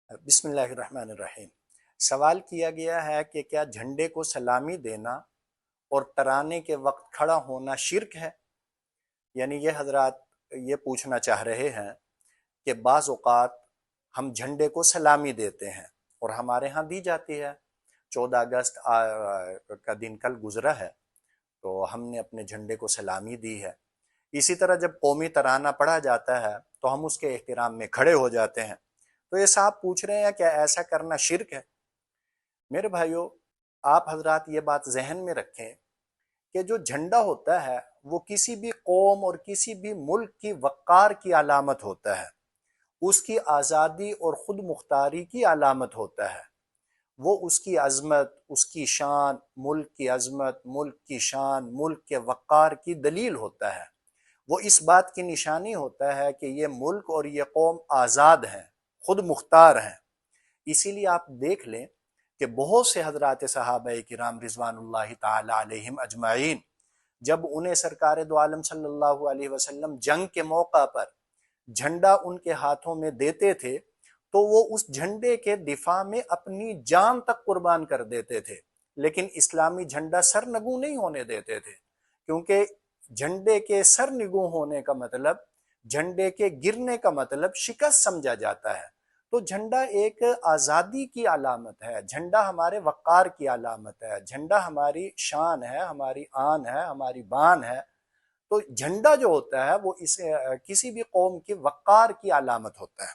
بسم اللہ الرحمن الرحیم۔ سوال کیا گیا ہے کہ کیا جھنڈے کو سلامی دینا اور ترانے کے وقت کھڑا ہونا شرک ہے؟ یعنی یہ حضرات یہ پوچھنا چاہ رہے ہیں کہ بعض اوقات ہم جھنڈے کو سلامی دیتے ہیں اور ہمارے ہاں دی جاتی ہے۔ 14 اگست کا دن کل گزرا ہے تو ہم نے اپنے جھنڈے کو سلامی دی ہے۔ اسی طرح جب قومی ترانہ پڑھا جاتا ہے تو ہم اس کے احترام میں کھڑے ہو جاتے ہیں۔ تو یہ صاحب پوچھ رہے ہیں کیا ایسا کرنا شرک ہے؟ میرے بھائیو، آپ حضرات یہ بات ذہن میں رکھیں کہ جو جھنڈا ہوتا ہے وہ کسی بھی قوم اور کسی بھی ملک کی وقار کی علامت ہوتا ہے، اس کی آزادی اور خود مختاری کی علامت ہوتا ہے۔ وہ اس کی عظمت، اس کی شان، ملک کی عظمت، ملک کی شان، ملک کے وقار کی دلیل ہوتا ہے۔ وہ اس بات کی نشانی ہوتا ہے کہ یہ ملک اور یہ قوم آزاد ہیں، خود مختار ہیں۔ اسی لیے آپ دیکھ لیں کہ بہت سے حضرات صحابہ کرام رضوان اللہ تعالی علیہم اجمعین جب انہیں سرکار دو عالم صلی اللہ علیہ وسلم جنگ کے موقع پر جھنڈا ان کے ہاتھوں میں دیتے تھے تو وہ اس جھنڈے کے دفاع میں اپنی جان تک قربان کر دیتے تھے، لیکن اسلامی جھنڈا سرنگوں نہیں ہونے دیتے تھے، کیونکہ جھنڈے کے سرنگوں ہونے کا مطلب، جھنڈے کے گرنے کا مطلب شکست سمجھا جاتا ہے۔ تو جھنڈا ایک آزادی کی علامت ہے، جھنڈا ہمارے وقار کی علامت ہے، جھنڈا ہماری شان ہے، ہماری آن ہے، ہماری بان ہے۔ تو جھنڈا جو ہوتا ہے وہ کسی بھی قوم کی وقار کی علامت ہوتا ہے۔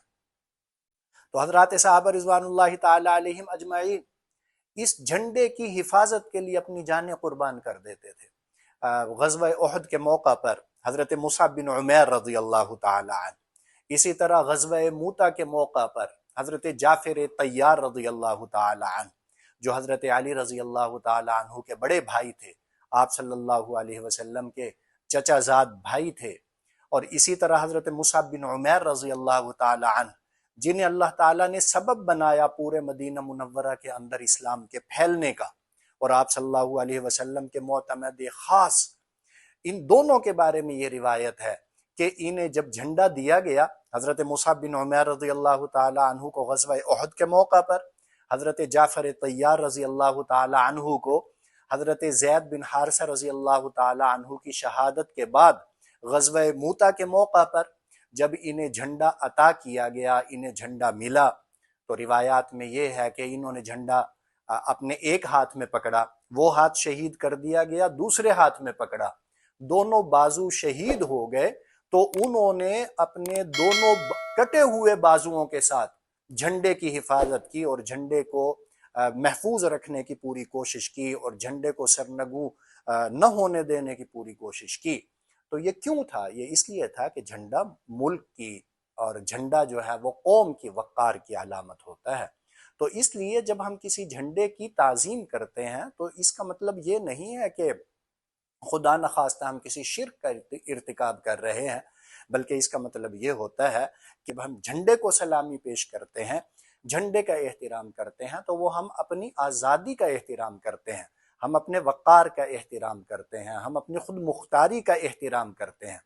تو حضرات صحابہ رضوان اللہ تعالی علیہم اجمعین اس جھنڈے کی حفاظت کے لیے اپنی جانیں قربان کر دیتے تھے۔ غزوہ احد کے موقع پر حضرت مصعب بن عمیر رضی اللہ تعالی عنہ، اسی طرح غزوہ موتا کے موقع پر حضرت جعفر طیار رضی اللہ تعالی عنہ، جو حضرت علی رضی اللہ تعالی عنہ کے بڑے بھائی تھے، آپ صلی اللہ علیہ وسلم کے چچا زاد بھائی تھے، اور اسی طرح حضرت مصعب بن عمیر رضی اللہ تعالی عنہ، جنہیں اللہ تعالیٰ نے سبب بنایا پورے مدینہ منورہ کے اندر اسلام کے پھیلنے کا، اور آپ صلی اللہ علیہ وسلم کے معتمد خاص۔ ان دونوں کے بارے میں یہ روایت ہے کہ انہیں جب جھنڈا دیا گیا، حضرت مصعب بن عمیر رضی اللہ تعالی عنہ کو غزوہ احد کے موقع پر، حضرت جعفر طیار رضی اللہ تعالی عنہ کو حضرت زید بن حارثہ رضی اللہ تعالی عنہ کی شہادت کے بعد غزوہ موتا کے موقع پر جب انہیں جھنڈا عطا کیا گیا، انہیں جھنڈا ملا، تو روایات میں یہ ہے کہ انہوں نے جھنڈا اپنے ایک ہاتھ میں پکڑا، وہ ہاتھ شہید کر دیا گیا، دوسرے ہاتھ میں پکڑا، دونوں بازو شہید ہو گئے، تو انہوں نے اپنے دونوں کٹے ہوئے بازوؤں کے ساتھ جھنڈے کی حفاظت کی اور جھنڈے کو محفوظ رکھنے کی پوری کوشش کی اور جھنڈے کو سرنگوں نہ ہونے دینے کی پوری کوشش کی۔ تو یہ کیوں تھا؟ یہ اس لیے تھا کہ جھنڈا ملک کی اور جھنڈا جو ہے وہ قوم کی وقار کی علامت ہوتا ہے۔ تو اس لیے جب ہم کسی جھنڈے کی تعظیم کرتے ہیں تو اس کا مطلب یہ نہیں ہے کہ خدا نخواستہ ہم کسی شرک کا ارتکاب کر رہے ہیں، بلکہ اس کا مطلب یہ ہوتا ہے کہ ہم جھنڈے کو سلامی پیش کرتے ہیں، جھنڈے کا احترام کرتے ہیں، تو وہ ہم اپنی آزادی کا احترام کرتے ہیں، ہم اپنے وقار کا احترام کرتے ہیں، ہم اپنی خود مختاری کا احترام کرتے ہیں۔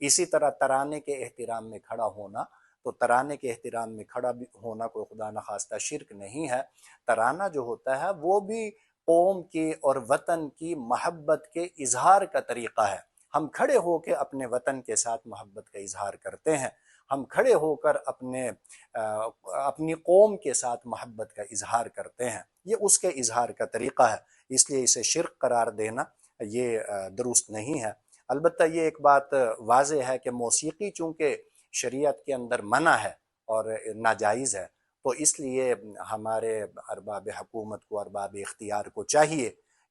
اسی طرح ترانے کے احترام میں کھڑا ہونا، تو ترانے کے احترام میں کھڑا ہونا کوئی خدا نخواستہ شرک نہیں ہے۔ ترانہ جو ہوتا ہے وہ بھی قوم کی اور وطن کی محبت کے اظہار کا طریقہ ہے۔ ہم کھڑے ہو کے اپنے وطن کے ساتھ محبت کا اظہار کرتے ہیں، ہم کھڑے ہو کر اپنی قوم کے ساتھ محبت کا اظہار کرتے ہیں، یہ اس کے اظہار کا طریقہ ہے، اس لیے اسے شرک قرار دینا یہ درست نہیں ہے۔ البتہ یہ ایک بات واضح ہے کہ موسیقی چونکہ شریعت کے اندر منع ہے اور ناجائز ہے، تو اس لیے ہمارے ارباب حکومت کو، ارباب اختیار کو چاہیے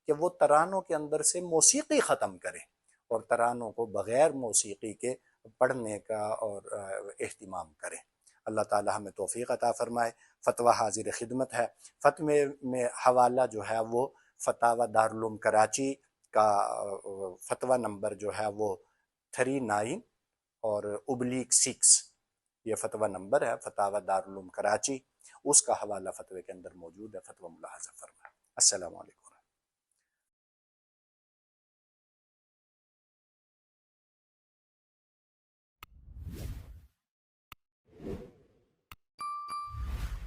کہ وہ ترانوں کے اندر سے موسیقی ختم کریں اور ترانوں کو بغیر موسیقی کے پڑھنے کا اور اہتمام کریں۔ اللہ تعالی ہمیں توفیق عطا فرمائے۔ فتویٰ حاضر خدمت ہے۔ فتوے میں حوالہ جو ہے وہ فتاوی دارالعلوم کراچی کا فتویٰ نمبر جو ہے وہ 39 اور /6، یہ فتویٰ نمبر ہے فتاوی دارالعلوم کراچی، اس کا حوالہ فتوے کے اندر موجود ہے، فتویٰ ملاحظہ فرمائیں۔ السلام علیکم۔